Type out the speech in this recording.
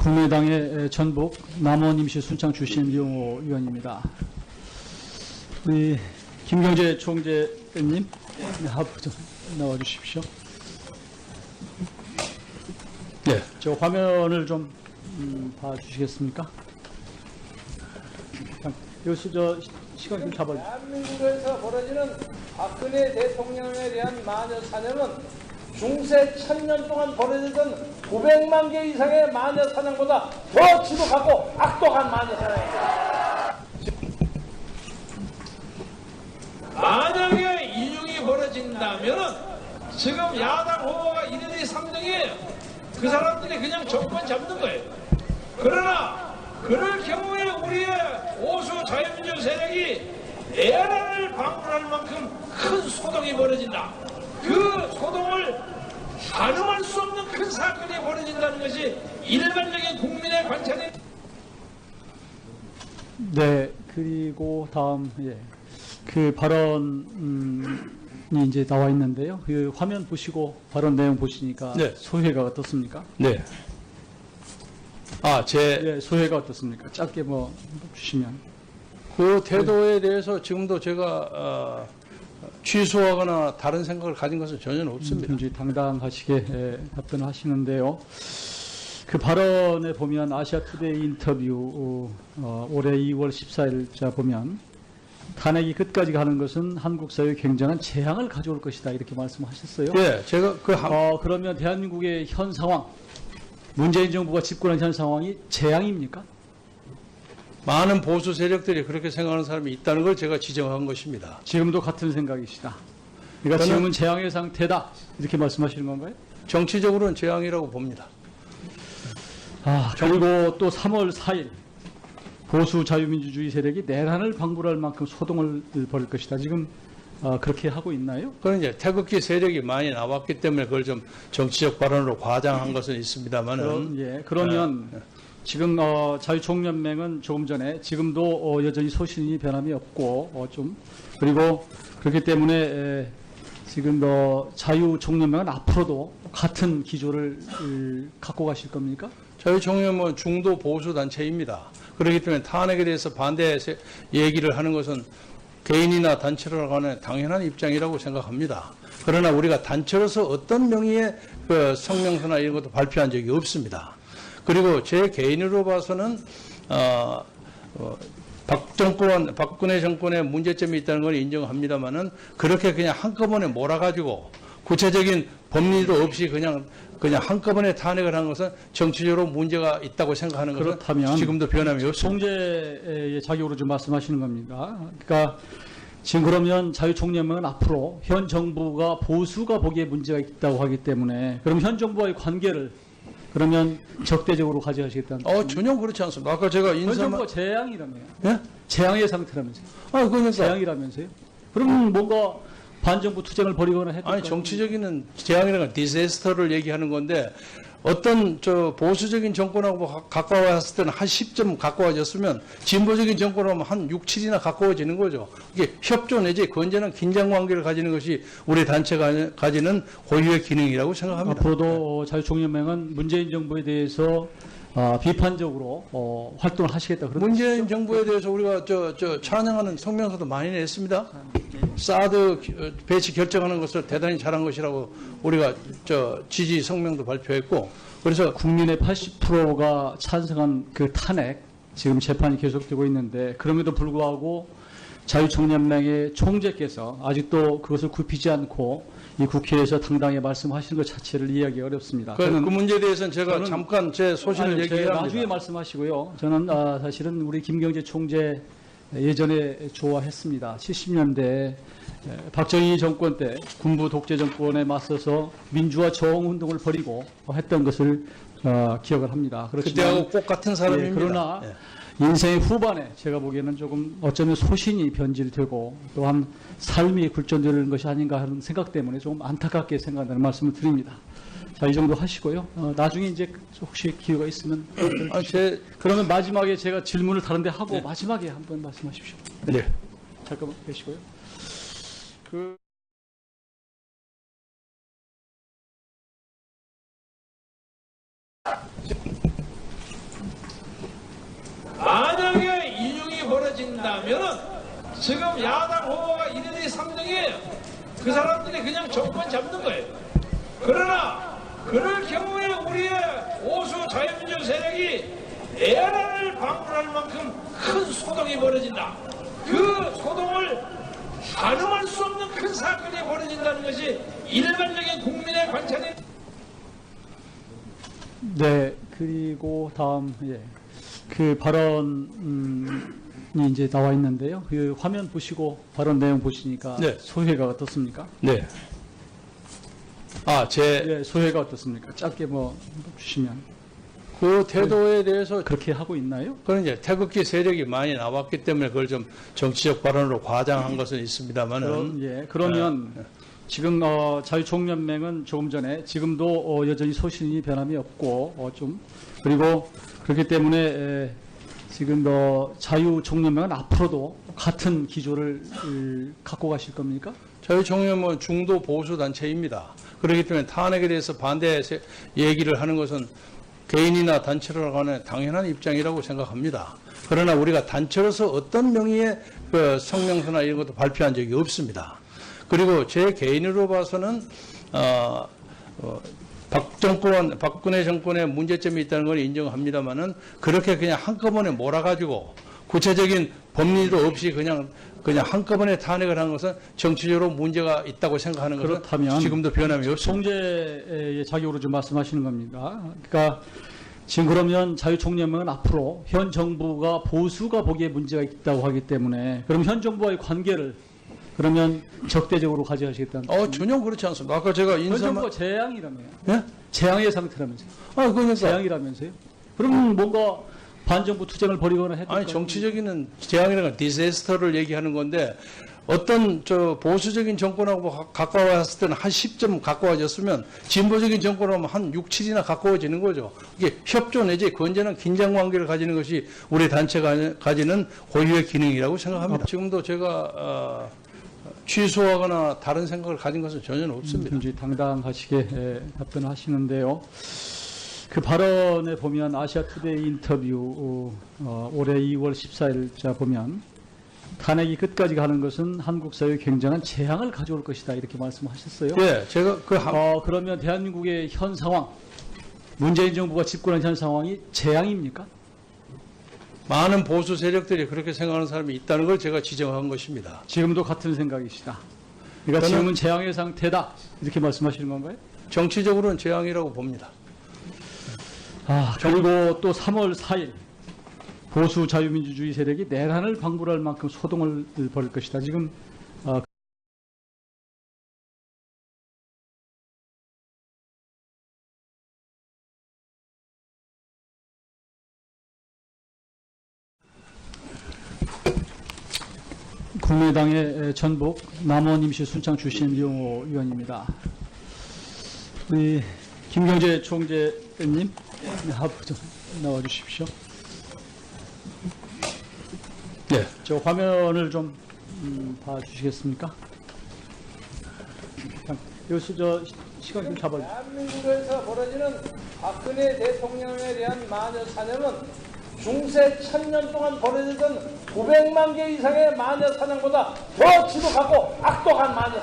국민의당의 전북 남원 임시 순창 출신 이용호 의원입니다. 우리 김경재 총재님 앞으로 좀 나와주십시오. 네, 저 화면을 좀 봐주시겠습니까? 여기서 저 시간 좀 잡아주세요. 대한민국에서 벌어지는 박근혜 대통령에 대한 마녀 사냥은 중세 1000년 동안 벌어지던 900만 개 이상의 마녀 사냥보다 더 지독하고 악독한 마녀 사냥입니다. 만약에 인용이 벌어진다면 지금 야당 후보가 1, 2, 3등이에요. 그 사람들이 그냥 정권 잡는 거예요. 그러나 그럴 경우에 우리의 보수 자유민주 세력이 내란을 방불할 만큼 큰 소동이 벌어진다. 그 소동을 가늠할 수 없는 큰 사건이 벌어진다는 것이 일반적인 국민의 관찰이. 네, 그리고 다음 그 발언이 이제 나와 있는데요. 그 화면 보시고 발언 내용 보시니까 네. 소회가 어떻습니까? 네. 네, 소회가 어떻습니까? 짧게 뭐 주시면. 그 태도에 대해서 지금도 제가 취소하거나 다른 생각을 가진 것은 전혀 없습니다. 굉장히 당당하시게 답변을 하시는데요. 그 발언에 보면 아시아투데이 인터뷰 올해 2월 14일자 보면 탄핵이 끝까지 가는 것은 한국 사회에 굉장한 재앙을 가져올 것이다 이렇게 말씀하셨어요. 예, 제가 그러면 대한민국의 현 상황, 문재인 정부가 집권한 현 상황이 재앙입니까? 많은 보수 세력들이 그렇게 생각하는 사람이 있다는 걸 제가 지적한 것입니다. 지금도 같은 생각이시다. 그러니까 지금은 재앙의 상태다 이렇게 말씀하시는 건가요? 정치적으로는 재앙이라고 봅니다. 그리고 또 3월 4일 보수 자유민주주의 세력이 내란을 방불할 만큼 소동을 벌일 것이다. 지금 그렇게 하고 있나요? 그건 이제 태극기 세력이 많이 나왔기 때문에 그걸 좀 정치적 발언으로 과장한 것은 있습니다만은. 그러면 지금 자유총연맹은 조금 전에 지금도 여전히 소신이 변함이 없고 그리고 그렇기 때문에 지금 자유총연맹은 앞으로도 같은 기조를 갖고 가실 겁니까? 자유총연맹은 중도 보수 단체입니다. 그렇기 때문에 탄핵에 대해서 반대 얘기를 하는 것은 개인이나 단체로 간에 당연한 입장이라고 생각합니다. 그러나 우리가 단체로서 어떤 명의의 그 성명서나 이런 것도 발표한 적이 없습니다. 그리고 제 개인으로 봐서는 박근혜 정권에 문제점이 있다는 걸 인정합니다만은 그렇게 그냥 한꺼번에 몰아가지고 구체적인 법리도 없이 그냥 한꺼번에 탄핵을 한 것은 정치적으로 문제가 있다고 생각하는 것은 그렇다면 지금도 변함이 없습니다. 총재의 자격으로 좀 말씀하시는 겁니다. 그러니까 지금 그러면 자유총연맹은 앞으로 현 정부가 보수가 보기에 문제가 있다고 하기 때문에 그럼 현 정부와의 관계를 그러면 적대적으로 가져가시겠다는 전혀 그렇지 않습니다. 아까 제가 현 정부가 재앙이라며요. 예? 재앙의 상태라면서요. 그러니까 재앙이라면서요. 그럼 뭔가 반정부 투쟁을 벌이거나 했던 아니 정치적인 재앙이라는 건 디세스터를 얘기하는 건데 어떤 보수적인 정권하고 가까워졌을 때는 한 10점 가까워졌으면 진보적인 정권하면 한 6, 7이나 가까워지는 거죠. 이게 협조 내지 건전한 긴장 관계를 가지는 것이 우리 단체가 가지는 고유의 기능이라고 생각합니다. 앞으로도 자유총연맹은 문재인 정부에 대해서 비판적으로 활동을 하시겠다. 그런 문재인 뜻이죠? 정부에 대해서 우리가 찬양하는 성명서도 많이 냈습니다. 사드 배치 결정하는 것을 대단히 잘한 것이라고 우리가 지지 성명도 발표했고, 그래서 국민의 80%가 찬성한 그 탄핵 지금 재판이 계속되고 있는데 그럼에도 불구하고 자유총연맹의 총재께서 아직도 그것을 굽히지 않고 이 국회에서 당당히 말씀하시는 것 자체를 이해하기 어렵습니다. 그 문제에 대해서는 제가 잠깐 제 소신을 얘기합니다. 나중에 말씀하시고요. 저는 사실은 우리 김경재 총재 예전에 좋아했습니다. 70년대 박정희 정권 때 군부 독재 정권에 맞서서 민주화 저항운동을 벌이고 했던 것을 기억을 합니다. 그때하고 꼭 같은 사람입니다. 그러나 인생의 후반에 제가 보기에는 조금 어쩌면 소신이 변질되고 또한 삶이 굴존되는 것이 아닌가 하는 생각 때문에 조금 안타깝게 생각하는 말씀을 드립니다. 자, 이 정도 하시고요. 나중에 이제 혹시 기회가 있으면 그러면 마지막에 제가 질문을 다른데 하고 마지막에 한번 말씀하십시오. 네. 잠깐만 계시고요. 벌어진다면은 지금 야당 후보가 1, 2, 3등이에요. 그 사람들이 그냥 정권 잡는 거예요. 그러나 그럴 경우에 우리의 보수 자유민주 세력이 에라를 방불할 만큼 큰 소동이 벌어진다. 그 소동을 가늠할 수 없는 큰 사건이 벌어진다는 것이 일반적인 국민의 관찰이. 네, 그리고 다음, 예. 그 발언이 이제 나와 있는데요. 그 화면 보시고 발언 내용 보시니까 네. 소회가 어떻습니까? 네. 예, 소회가 어떻습니까? 짧게 뭐 주시면. 그 태도에 대해서 그렇게 하고 있나요? 그런 이제 태극기 세력이 많이 나왔기 때문에 그걸 좀 정치적 발언으로 과장한 것은 있습니다만은. 그러면 지금 자유총연맹은 조금 전에 지금도 여전히 소신이 변함이 없고 그리고 그렇기 때문에 지금 자유총연맹은 앞으로도 같은 기조를 갖고 가실 겁니까? 자유총연맹은 중도 보수 단체입니다. 그렇기 때문에 탄핵에 대해서 반대 얘기를 하는 것은 개인이나 단체로 간에 당연한 입장이라고 생각합니다. 그러나 우리가 단체로서 어떤 명의의 그 성명서나 이런 것도 발표한 적이 없습니다. 그리고 제 개인으로 봐서는 박근혜 정권의 문제점이 있다는 걸 인정합니다만은 그렇게 그냥 한꺼번에 몰아가지고 구체적인 법리도 없이 그냥 한꺼번에 탄핵을 한 것은 정치적으로 문제가 있다고 생각하는 것은 그렇다면 지금도 변함이 없습니다. 총재의 자격으로 좀 말씀하시는 겁니다. 그러니까 지금 그러면 자유총연맹은 앞으로 현 정부가 보수가 보기에 문제가 있다고 하기 때문에 그럼 현 정부와의 관계를 그러면 적대적으로 가져가시겠다는 전혀 그렇지 않습니다. 아까 제가 현 정부가 재앙이라며요. 예? 재앙의 상태라면서요. 그러니까 재앙이라면서요. 그럼 뭔가 반정부 투쟁을 벌이거나 했던 아니 정치적인 재앙이라는 건 디세스터를 얘기하는 건데 어떤 보수적인 정권하고 가까워졌을 때는 한 10점 가까워졌으면 진보적인 정권하면 한 6, 7이나 가까워지는 거죠. 이게 협조 내지 건전한 긴장 관계를 가지는 것이 우리 단체가 가지는 고유의 기능이라고 생각합니다. 지금도 제가 취소하거나 다른 생각을 가진 것은 전혀 없습니다. 굉장히 당당하시게 답변하시는데요. 그 발언에 보면 아시아투데이 인터뷰 올해 2월 14일자 보면 탄핵이 끝까지 가는 것은 한국 사회에 굉장한 재앙을 가져올 것이다 이렇게 말씀하셨어요. 예, 제가 그러면 대한민국의 현 상황, 문재인 정부가 집권한 현 상황이 재앙입니까? 많은 보수 세력들이 그렇게 생각하는 사람이 있다는 걸 제가 지적한 것입니다. 지금도 같은 생각이시다. 그러니까 지금은 재앙의 상태다 이렇게 말씀하시는 건가요? 정치적으로는 재앙이라고 봅니다. 그리고 또 3월 4일 보수 자유민주주의 세력이 내란을 방불할 만큼 소동을 벌일 것이다. 지금 국민의당의 전북 남원 임시 순창 출신 이용호 의원입니다. 우리 김경재 총재님 앞으로 좀 나와 주십시오. 네. 저 화면을 좀 봐주시겠습니까? 여기서 시간 좀 잡아주세요. 대한민국에서 벌어지는 박근혜 대통령에 대한 마녀 사냥은 중세 1000년 동안 벌어지던 900만 개 이상의 마녀 사냥보다 더 지독하고 악독한 마녀